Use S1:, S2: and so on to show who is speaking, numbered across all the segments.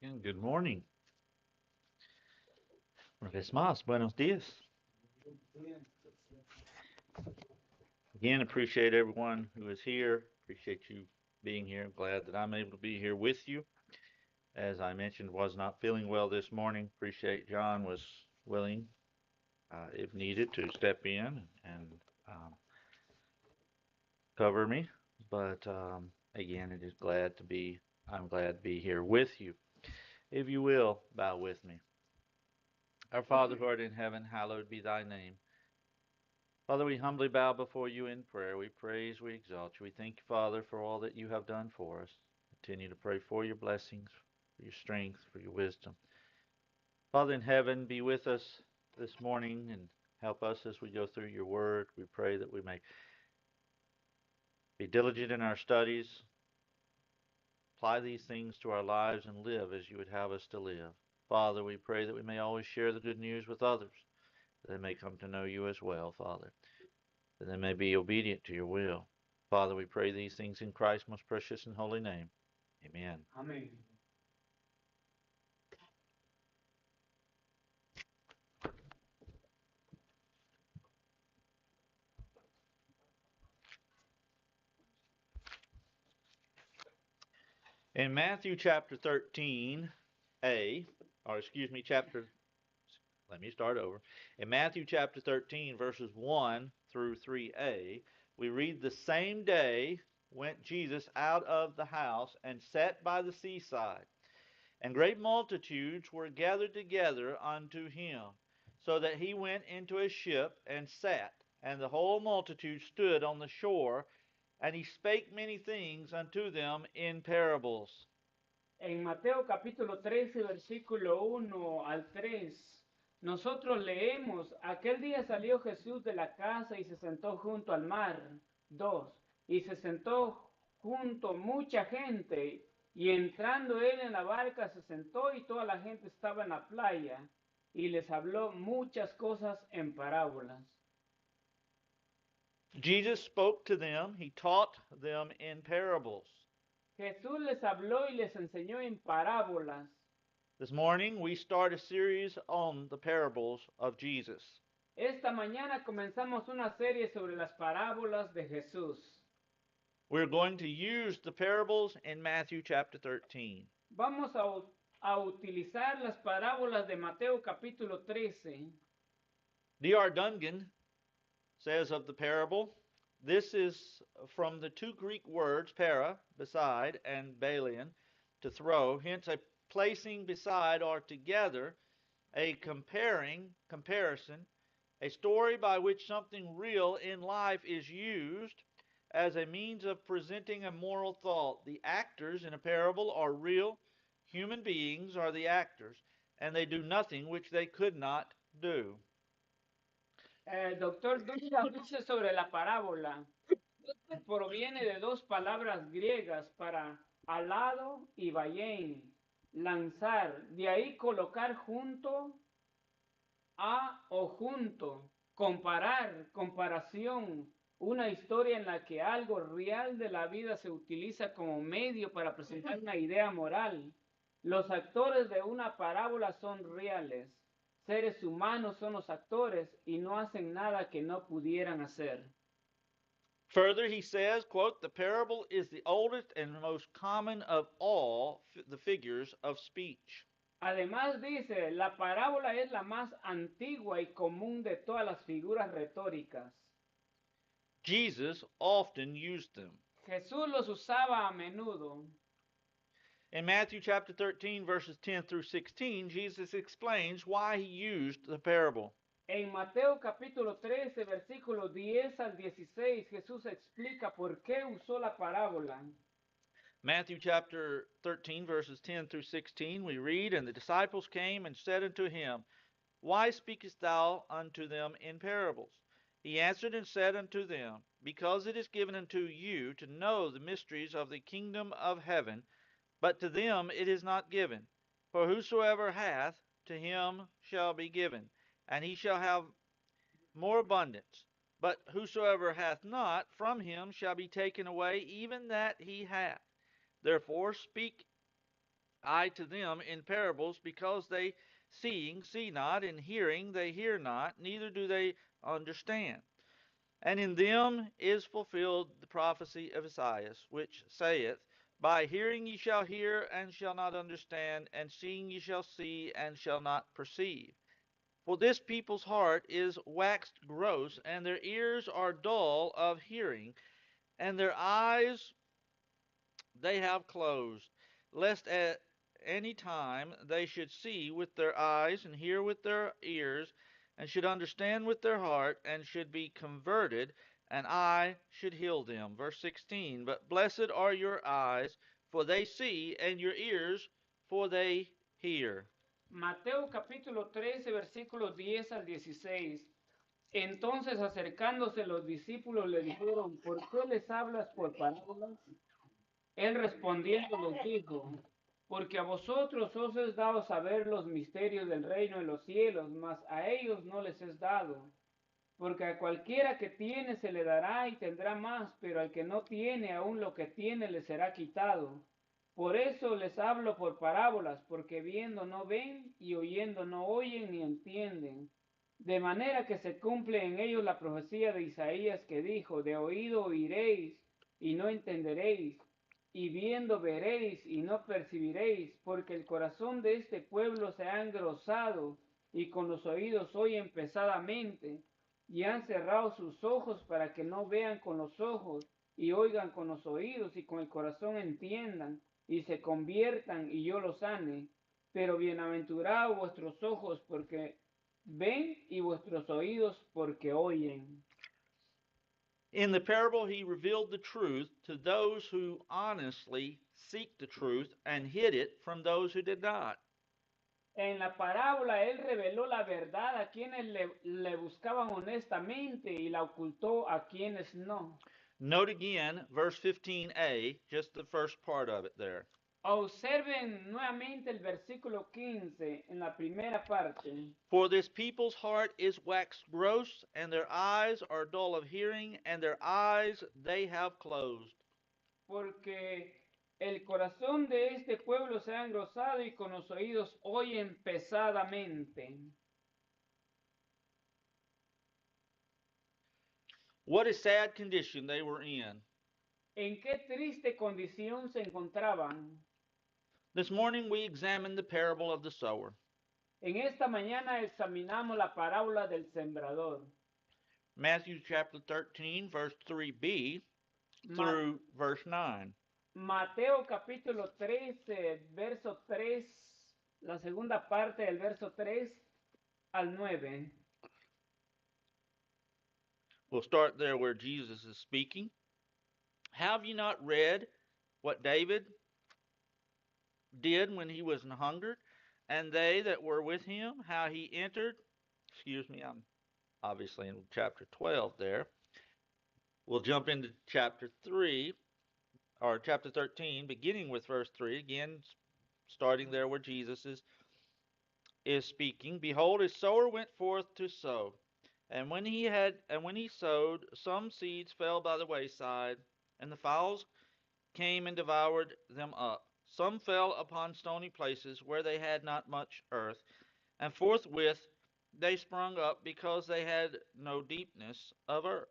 S1: And good morning. Una vez más, buenos dias. Again, appreciate everyone who is here. Appreciate you being here. I'm glad that I'm able to be here with you. As I mentioned, was not feeling well this morning. Appreciate John was willing, if needed, to step in and cover me. But again, it is glad to be. I'm glad to be here with you. If you will, bow with me. Our Father who art in heaven, hallowed be thy name. Father, we humbly bow before you in prayer. We praise, we exalt you. We thank you, Father, for all that you have done for us. Continue to pray for your blessings, for your strength, for your wisdom. Father in heaven, be with us this morning and help us as we go through your word. We pray that we may be diligent in our studies, apply these things to our lives, and live as you would have us to live. Father, we pray that we may always share the good news with others, that they may come to know you as well, Father, that they may be obedient to your will. Father, we pray these things in Christ's most precious and holy name. Amen.
S2: Amén.
S1: In Matthew chapter 13a, or excuse me, let me start over. In Matthew chapter 13, verses 1 through 3a, we read, the same day went Jesus out of the house and sat by the seaside. And great multitudes were gathered together unto him, so that he went into a ship and sat, and the whole multitude stood on the shore, and he spake many things unto them in parables.
S2: En Mateo capítulo 13, versículo 1 al 3, nosotros leemos, aquel día salió Jesús de la casa y se sentó junto al mar. 2. Y se sentó junto mucha gente, y entrando él en la barca se sentó y toda la gente estaba en la playa, y les habló muchas cosas en parábolas.
S1: Jesus spoke to them, he taught them in parables.
S2: Jesús les habló y les enseñó en parábolas.
S1: This morning we start a series on the parables of Jesus.
S2: Esta mañana comenzamos una serie sobre las parábolas de Jesús.
S1: We're going to use the parables in Matthew chapter 13.
S2: Vamos a utilizar las parábolas de Mateo capítulo 13.
S1: D.R. Dungan says of the parable, this is from the two Greek words, para, beside, and balian, to throw, hence a placing beside or together, a comparison, a story by which something real in life is used as a means of presenting a moral thought. The actors in a parable are real human beings, are the actors, and they do nothing which they could not do.
S2: El doctor Duncan dice sobre la parábola. Proviene de dos palabras griegas para alado y bayen, lanzar. De ahí colocar junto a o junto, comparar, comparación, una historia en la que algo real de la vida se utiliza como medio para presentar una idea moral. Los actores de una parábola son reales. Seres humanos son los actores y no hacen nada que no pudieran hacer.
S1: Further, he says, quote, the parable is the oldest and most common of all the figures of speech.
S2: Además dice, la parábola es la más antigua y común de todas las figuras retóricas.
S1: Jesus often used them.
S2: Jesús los usaba a menudo.
S1: In Matthew chapter 13, verses 10 through 16, Jesus explains why he used the parable.
S2: En Mateo capítulo 13, versículos 10 al 16, Jesús explica por qué usó la parábola.
S1: Matthew chapter 13, verses 10 through 16, we read, and the disciples came and said unto him, why speakest thou unto them in parables? He answered and said unto them, because it is given unto you to know the mysteries of the kingdom of heaven, but to them it is not given. For whosoever hath, to him shall be given, and he shall have more abundance. But whosoever hath not, from him shall be taken away even that he hath. Therefore speak I to them in parables, because they seeing see not, and hearing they hear not, neither do they understand. And in them is fulfilled the prophecy of Esaias, which saith, By hearing ye shall hear, and shall not understand, and seeing ye shall see, and shall not perceive. For this people's heart is waxed gross, and their ears are dull of hearing, and their eyes they have closed, lest at any time they should see with their eyes, and hear with their ears, and should understand with their heart, and should be converted, and I should heal them. Verse 16, But blessed are your eyes, for they see, and your ears, for they hear.
S2: Mateo capítulo 13, versículos 10 al 16. Entonces acercándose los discípulos le dijeron, ¿por qué les hablas por parábolas? Él respondiendo los dijo, porque a vosotros os es dado saber los misterios del reino de los cielos, mas a ellos no les es dado. Porque a cualquiera que tiene se le dará y tendrá más, pero al que no tiene, aún lo que tiene le será quitado. Por eso les hablo por parábolas, porque viendo no ven y oyendo no oyen ni entienden. De manera que se cumple en ellos la profecía de Isaías que dijo, de oído oiréis y no entenderéis, y viendo veréis y no percibiréis, porque el corazón de este pueblo se ha engrosado y con los oídos oyen pesadamente y han cerrado sus ojos para que no vean con los ojos y oigan con los oídos y con el corazón entiendan y se conviertan y yo los sane. Pero bienaventurados vuestros ojos porque ven y vuestros oídos porque oyen.
S1: In the parable, he revealed the truth to those who honestly seek the truth and hid it from those who did not.
S2: En la parábola él reveló la verdad a quienes le buscaban honestamente y la ocultó a quienes no.
S1: Note again verse 15a, just the first part of it there.
S2: Observen nuevamente el versículo 15 en la primera parte.
S1: For this people's heart is waxed gross, and their eyes are dull of hearing, and their eyes they have closed.
S2: Porque el corazón de este pueblo se ha engrosado y con los oídos oyen pesadamente.
S1: What a sad condition they were in.
S2: ¿En qué triste condición se encontraban?
S1: This morning we examined the parable of the sower.
S2: En esta mañana examinamos la parábola del sembrador.
S1: Matthew chapter 13, verse 3b through verse 9.
S2: Mateo capítulo 13, verso 3, la segunda parte del verso 3 al 9.
S1: We'll start there where Jesus is speaking. Have you not read what David did when he was an hungered, and they that were with him, how he entered? I'm obviously in chapter 12 there. We'll jump into chapter 3, or chapter 13, beginning with verse 3, again, starting there where Jesus is speaking. Behold, a sower went forth to sow. And when he sowed, some seeds fell by the wayside, and the fowls came and devoured them up. Some fell upon stony places where they had not much earth, and forthwith they sprung up, because they had no deepness of earth.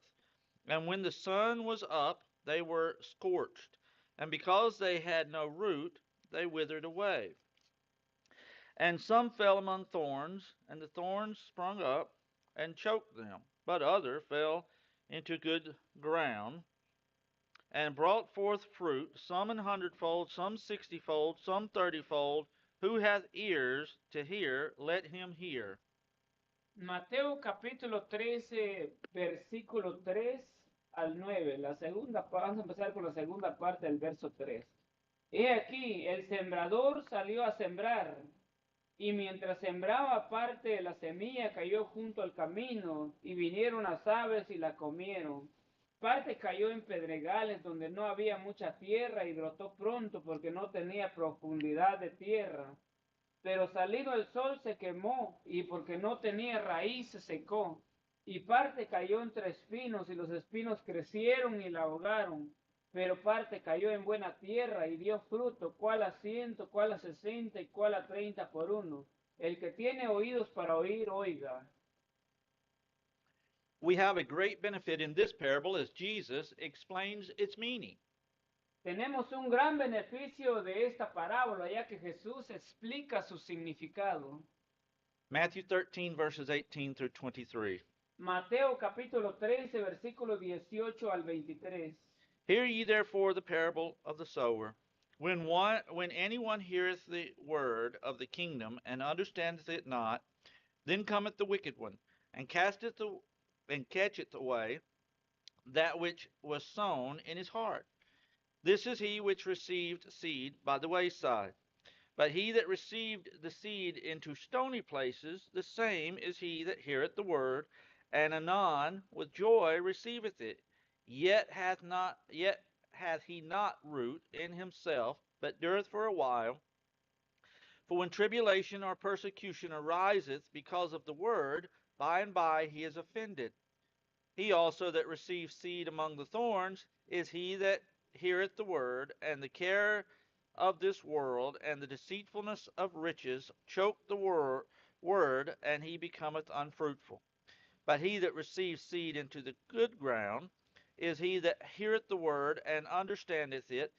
S1: And when the sun was up, they were scorched, and because they had no root, they withered away. And some fell among thorns, and the thorns sprung up and choked them. But other fell into good ground, and brought forth fruit, some an hundredfold, some 60-fold, some 30-fold. Who hath ears to hear, let him hear.
S2: Mateo capítulo 13, versículo 3 al 9. Vamos a empezar con la segunda parte del verso 3. He aquí, el sembrador salió a sembrar, y mientras sembraba parte de la semilla cayó junto al camino, y vinieron las aves y la comieron. Parte cayó en pedregales donde no había mucha tierra y brotó pronto porque no tenía profundidad de tierra. Pero salido el sol se quemó y porque no tenía raíz se secó. Y parte cayó entre espinos y los espinos crecieron y la ahogaron. pero parte cayó en buena tierra y dio fruto, cuál a 100, cuál a 60 y cuál a 30 por uno. El que tiene oídos para oír, oiga.
S1: We have a great benefit in this parable as Jesus explains its meaning.
S2: Tenemos un gran beneficio de esta parábola, ya que Jesús explica su significado.
S1: Matthew 13, verses 18 through 23.
S2: Mateo capítulo 13, versículo 18 al 23.
S1: Hear ye therefore the parable of the sower. When anyone heareth the word of the kingdom and understandeth it not, then cometh the wicked one, and catcheth away that which was sown in his heart. This is he which received seed by the wayside. But he that received the seed into stony places, the same is he that heareth the word, and anon with joy receiveth it. Yet hath he not root in himself, but dureth for a while. For when tribulation or persecution ariseth because of the word, by and by he is offended. He also that receives seed among the thorns is he that heareth the word, and the care of this world and the deceitfulness of riches choke the word, and he becometh unfruitful. But he that receives seed into the good ground is he that heareth the word and understandeth it,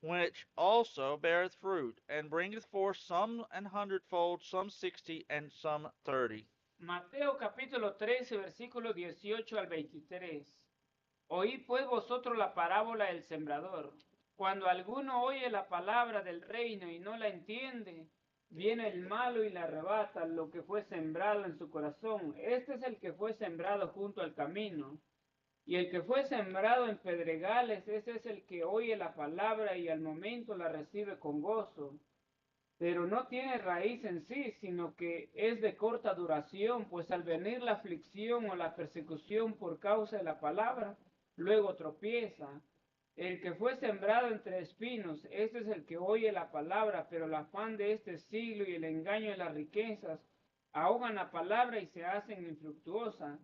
S1: which also beareth fruit, and bringeth forth some an hundredfold, some 60, and some 30.
S2: Mateo capítulo 13, versículo 18 al 23. Oíd pues vosotros la parábola del sembrador. Cuando alguno oye la palabra del reino y no la entiende, viene el malo y le arrebata lo que fue sembrado en su corazón. Este es el que fue sembrado junto al camino. Y el que fue sembrado en pedregales, ese es el que oye la palabra y al momento la recibe con gozo, pero no tiene raíz en sí, sino que es de corta duración, pues al venir la aflicción o la persecución por causa de la palabra, luego tropieza. El que fue sembrado entre espinos, este es el que oye la palabra, pero el afán de este siglo y el engaño de las riquezas ahogan la palabra y se hacen infructuosa.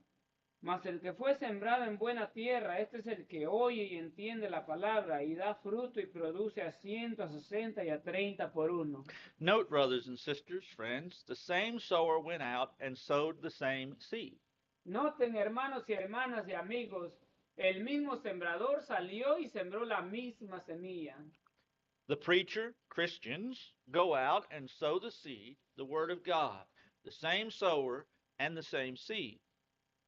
S2: Mas el que fue sembrado en buena tierra, este es el que oye y entiende la palabra y da fruto y produce a 100, a 60 y a 30 por uno.
S1: Note, brothers and sisters, friends, the same sower went out and sowed the same seed.
S2: Noten, hermanos y hermanas y amigos, el mismo sembrador salió y sembró la misma semilla.
S1: The preacher, Christians, go out and sow the seed, the word of God, the same sower and the same seed.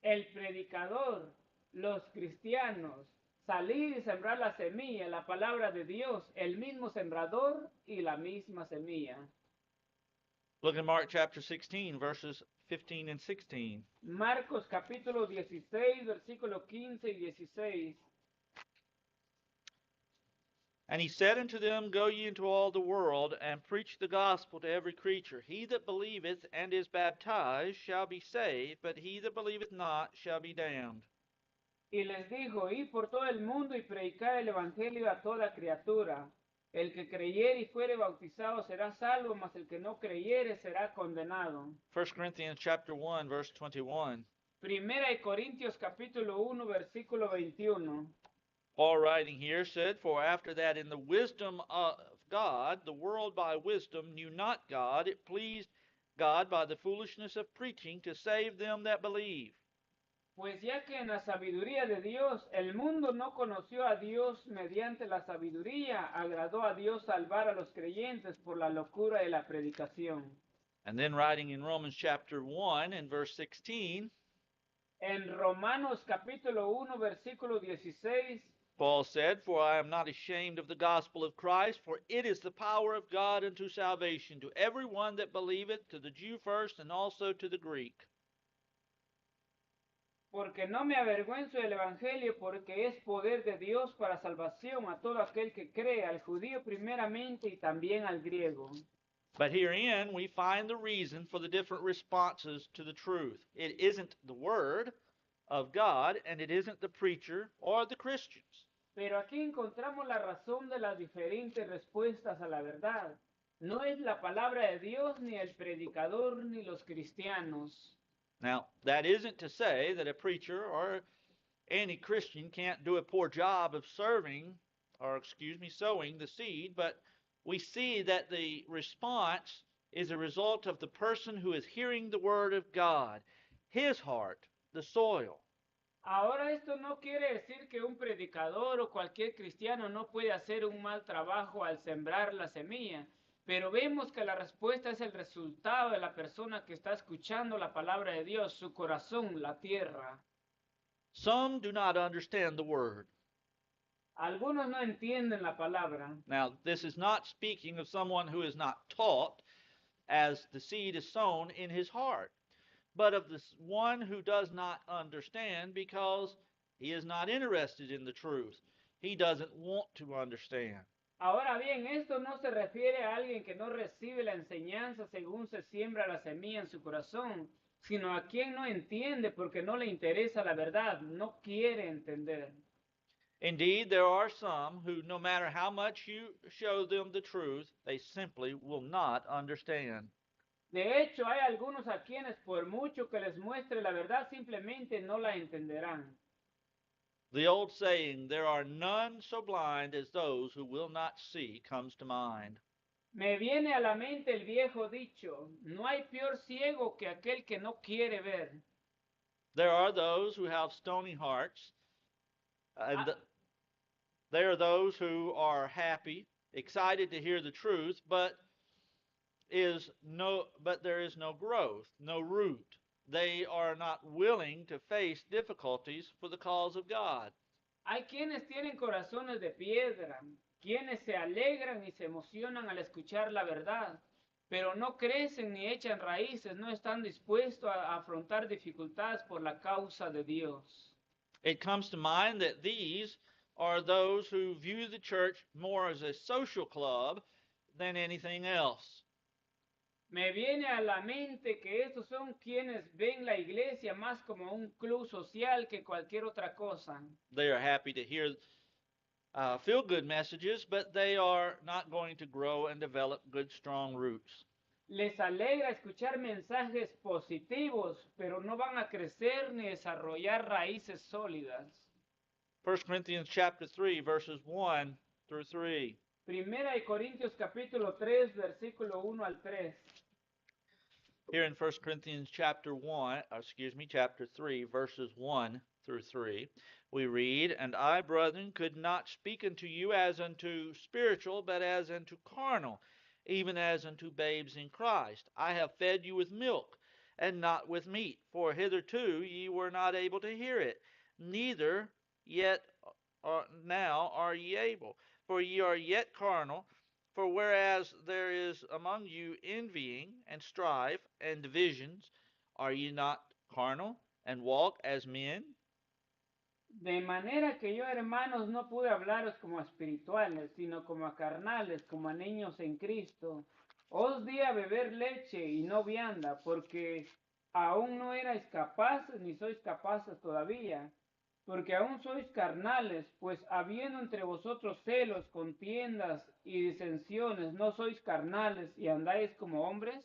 S2: El predicador, los cristianos, salir y sembrar la semilla, la palabra de Dios, el mismo sembrador y la misma semilla.
S1: Look at Mark chapter 16, verses 15 and 16.
S2: Marcos capítulo 16, versículo 15 y 16.
S1: And he said unto them, Go ye into all the world, and preach the gospel to every creature. He that believeth and is baptized shall be saved, but he that believeth not shall be damned.
S2: Y les dijo, id por todo el mundo y predicar el evangelio a toda criatura. El que creyere y fuere bautizado será salvo, mas el que no creyere será condenado.
S1: 1 Corinthians chapter 1, verse 21.
S2: Primera de Corintios capítulo 1, versículo 21.
S1: Paul writing here said, For after that in the wisdom of God, the world by wisdom knew not God, it pleased God by the foolishness of preaching to save them that believe.
S2: Pues ya que en la sabiduría de Dios el mundo no conoció a Dios mediante la sabiduría, agradó a Dios salvar a los creyentes por la locura de la predicación.
S1: And then writing in Romans chapter 1 and verse 16,
S2: En Romanos capítulo 1, versículo 16,
S1: Paul said, For I am not ashamed of the gospel of Christ, for it is the power of God unto salvation to every one that believeth, to the Jew first, and also to the Greek.
S2: porque no me avergüenzo del evangelio, porque es poder de Dios para salvación a todo aquel que cree, al judío primeramente y también al griego.
S1: But herein we find the reason for the different responses to the truth. It isn't the word of God, and it isn't the preacher or the Christians.
S2: Pero aquí encontramos la razón de las diferentes respuestas a la verdad. No es la palabra de Dios, ni el predicador, ni los cristianos.
S1: Now, that isn't to say that a preacher or any Christian can't do a poor job of serving sowing the seed, but we see that the response is a result of the person who is hearing the word of God, his heart, the soil.
S2: Ahora esto no quiere decir que un predicador o cualquier cristiano no puede hacer un mal trabajo al sembrar la semilla, pero vemos que la respuesta es el resultado de la persona que está escuchando la palabra de Dios, su corazón, la tierra.
S1: Some do not understand the word.
S2: Algunos no entienden la palabra.
S1: Now, this is not speaking of someone who is not taught as the seed is sown in his heart, but of this one who does not understand because he is not interested in the truth. He doesn't want to understand.
S2: Ahora bien, esto no se refiere a alguien que no recibe la enseñanza según se siembra la semilla en su corazón, sino a quien no entiende porque no le interesa la verdad, no quiere entender.
S1: Indeed, there are some who, no matter how much you show them the truth, they simply will not understand.
S2: De hecho, hay algunos a quienes por mucho que les muestre la verdad simplemente no la entenderán.
S1: The old saying, there are none so blind as those who will not see, comes to mind.
S2: Me viene a la mente el viejo dicho, no hay peor ciego que aquel que no quiere ver.
S1: There are those who have stony hearts, and there are those who are happy, excited to hear the truth, but there is no growth, no root. They are not willing to face difficulties for the cause of God.
S2: Hay quienes tienen corazones de piedra, quienes se alegran y se emocionan al escuchar la verdad, pero no crecen ni echan raíces, no están dispuestos a afrontar dificultades por la causa de Dios.
S1: It comes to mind that these are those who view the church more as a social club than anything else.
S2: Me viene a la mente que estos son quienes ven la iglesia más como un club social que cualquier otra cosa.
S1: They are happy to hear feel-good messages, but they are not going to grow and develop good, strong roots.
S2: Les alegra escuchar mensajes positivos, pero no van a crecer ni desarrollar raíces sólidas.
S1: 1 Corinthians chapter 3, verses 1 through 3.
S2: Primera de Corintios capítulo 3, versículo 1 al 3.
S1: Here in 1 Corinthians chapter 3, verses 1 through 3, we read, And I, brethren, could not speak unto you as unto spiritual, but as unto carnal, even as unto babes in Christ. I have fed you with milk, and not with meat, for hitherto ye were not able to hear it, neither yet now are ye able, for ye are yet carnal. For whereas there is among you envying and strife and divisions, are ye not carnal and walk as men?
S2: De manera que yo, hermanos, no pude hablaros como a espirituales, sino como a carnales, como a niños en Cristo. Os di a beber leche y no vianda, porque aún no erais capaces, ni sois capaces todavía, porque aún sois carnales, pues habiendo entre vosotros celos, contiendas y disensiones, no sois carnales y andáis como hombres.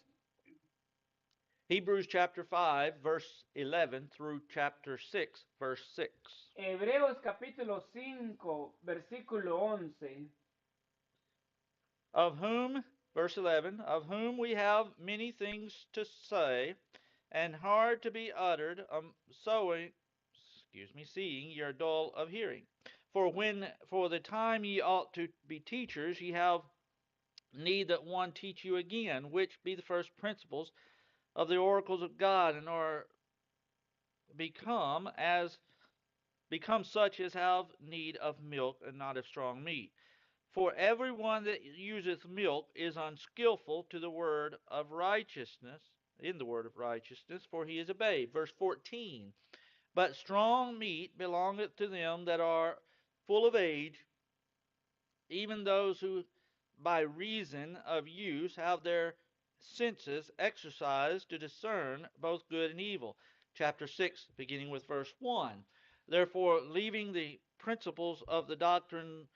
S1: Hebrews chapter 5, verse 11 through chapter 6, verse 6.
S2: Hebreos capítulo 5, versículo 11.
S1: Of whom, verse 11, of whom we have many things to say, and hard to be uttered, seeing ye are dull of hearing. For the time ye ought to be teachers, ye have need that one teach you again, which be the first principles of the oracles of God, and are become such as have need of milk, and not of strong meat. For every one that useth milk is unskillful to the word of righteousness, in the word of righteousness, for he is a babe. Verse 14. But strong meat belongeth to them that are full of age, even those who by reason of use have their senses exercised to discern both good and evil. Chapter 6, beginning with verse 1. Therefore, leaving the principles of the doctrine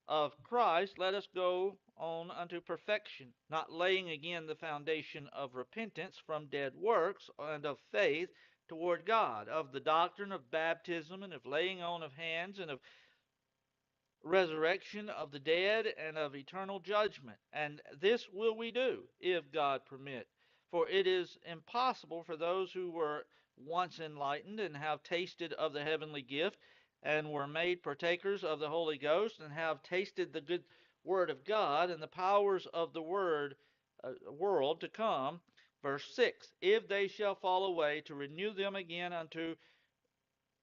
S1: of Christ, let us go on unto perfection, not laying again the foundation of repentance from dead works, and of faith toward God, of the doctrine of baptism, and of laying on of hands, and of resurrection of the dead, and of eternal judgment. And this will we do, if God permit. For it is impossible for those who were once enlightened and have tasted of the heavenly gift, and were made partakers of the Holy Ghost, and have tasted the good word of God and the powers of the world to come. Verse 6, if they shall fall away, to renew them again unto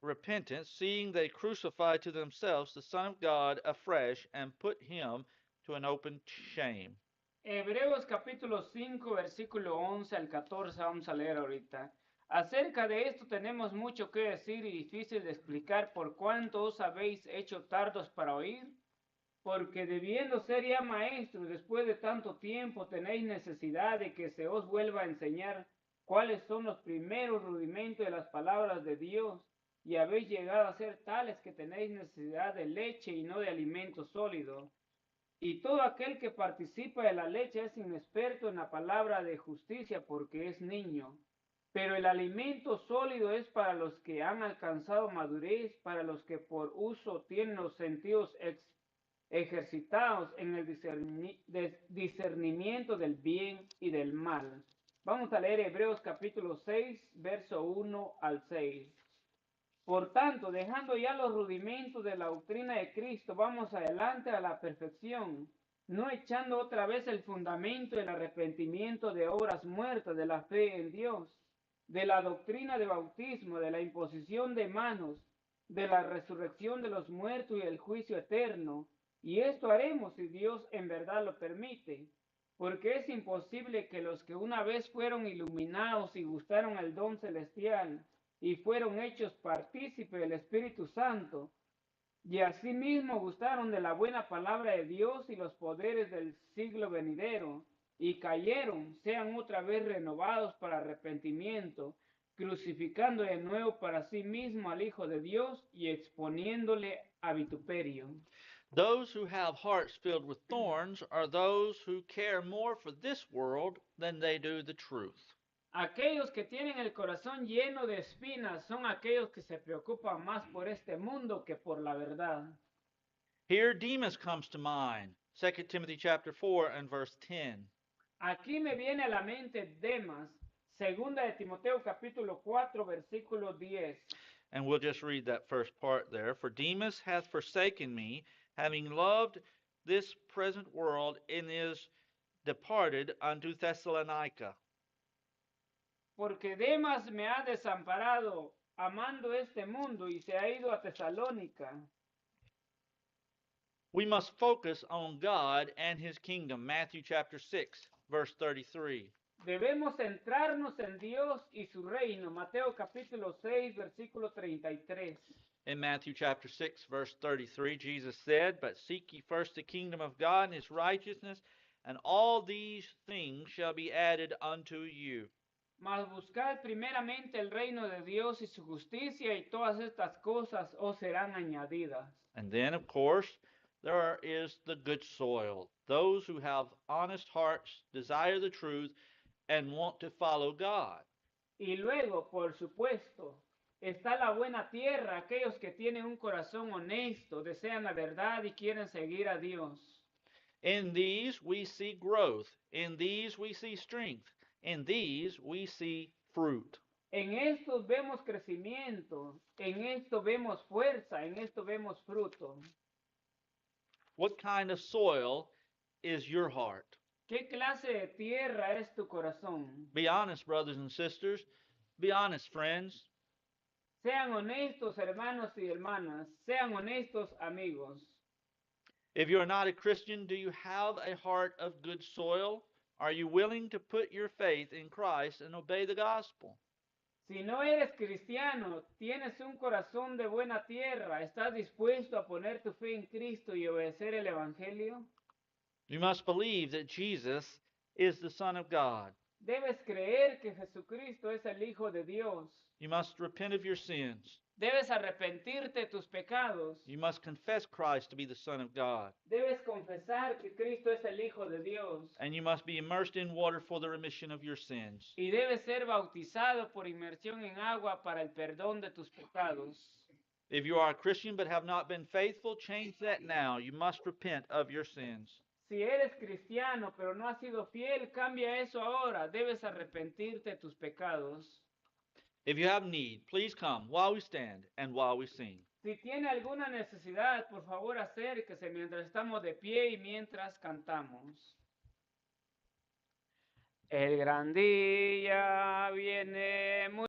S1: repentance, seeing they crucify to themselves the Son of God afresh, and put him to an open shame.
S2: Hebreos capítulo 5, versículo 11 al 14, vamos a leer ahorita. Acerca de esto tenemos mucho que decir y difícil de explicar por cuánto os habéis hecho tardos para oír, porque debiendo ser ya maestros después de tanto tiempo tenéis necesidad de que se os vuelva a enseñar cuáles son los primeros rudimentos de las palabras de Dios, y habéis llegado a ser tales que tenéis necesidad de leche y no de alimento sólido. Y todo aquel que participa de la leche es inexperto en la palabra de justicia porque es niño. Pero el alimento sólido es para los que han alcanzado madurez, para los que por uso tienen los sentidos ejercitados en el discernimiento del bien y del mal. Vamos a leer Hebreos capítulo 6, verso 1 al 6. Por tanto, dejando ya los rudimentos de la doctrina de Cristo, vamos adelante a la perfección, no echando otra vez el fundamento del arrepentimiento de obras muertas de la fe en Dios, de la doctrina de bautismo, de la imposición de manos, de la resurrección de los muertos y el juicio eterno. Y esto haremos si Dios en verdad lo permite, porque es imposible que los que una vez fueron iluminados y gustaron el don celestial, y fueron hechos partícipes del Espíritu Santo, y asimismo gustaron de la buena palabra de Dios y los poderes del siglo venidero, y cayeron, sean otra vez renovados para arrepentimiento, crucificando de nuevo para sí mismo al Hijo de Dios y exponiéndole a vituperio.
S1: Those who have hearts filled with thorns are those who care more for this world than they do the truth.
S2: Aquellos que tienen el corazón lleno de espinas son aquellos que se preocupan más por este mundo que por la verdad.
S1: Here Demas comes to mind, 2 Timothy chapter 4 and verse 10.
S2: Aquí me viene a la mente Demas, segunda de Timoteo capítulo 4 versículo 10.
S1: And we'll just read that first part there. For Demas hath forsaken me, having loved this present world, and is departed unto Thessalonica.
S2: Porque Demas me ha desamparado, amando este mundo, y se ha ido a Tesalónica.
S1: We must focus on God and his kingdom. Matthew chapter 6, verse 33.
S2: Debemos centrarnos en Dios y su reino. Mateo capítulo 6, versículo 33.
S1: In Matthew chapter 6, verse 33, Jesus said, But seek ye first the kingdom of God and his righteousness, and all these things shall be added unto you.
S2: Mas buscad primeramente el reino de Dios y su justicia, y todas estas cosas os serán añadidas.
S1: And then, of course, there is the good soil. Those who have honest hearts, desire the truth, and want to follow God.
S2: Y luego, por supuesto, está la buena tierra, aquellos que tienen un corazón honesto, desean la verdad y quieren seguir a Dios.
S1: In these we see growth. In these we see strength. In these we see fruit.
S2: En estos vemos crecimiento, en esto vemos fuerza, en esto vemos fruto.
S1: What kind of soil is your heart?
S2: ¿Qué clase de tierra es tu corazón?
S1: Be honest, brothers and sisters. Be honest, friends.
S2: Sean honestos, hermanos y hermanas. Sean honestos, amigos.
S1: If you're not a Christian, do you have a heart of good soil? Are you willing to put your faith in Christ and obey the gospel?
S2: Si no eres cristiano, tienes un corazón de buena tierra, ¿estás dispuesto a poner tu fe en Cristo y obedecer el Evangelio?
S1: You must believe that Jesus is the Son of God.
S2: Debes creer que Jesucristo es el Hijo de Dios.
S1: You must repent of your sins.
S2: Debes arrepentirte de tus pecados.
S1: You must confess Christ to be the Son of God.
S2: Debes confesar que Cristo es el Hijo de Dios.
S1: And you must be immersed in water for the remission of your sins.
S2: Y debes ser bautizado por inmersión en agua para el perdón de tus pecados.
S1: If you are a Christian but have not been faithful, change that now. You must repent of your sins.
S2: Si eres cristiano pero no has sido fiel, cambia eso ahora. Debes arrepentirte de tus pecados.
S1: If you have need, please come while we stand and while we sing.
S2: Si tiene alguna necesidad, por favor acérquese mientras estamos de pie y mientras cantamos. El gran día viene muy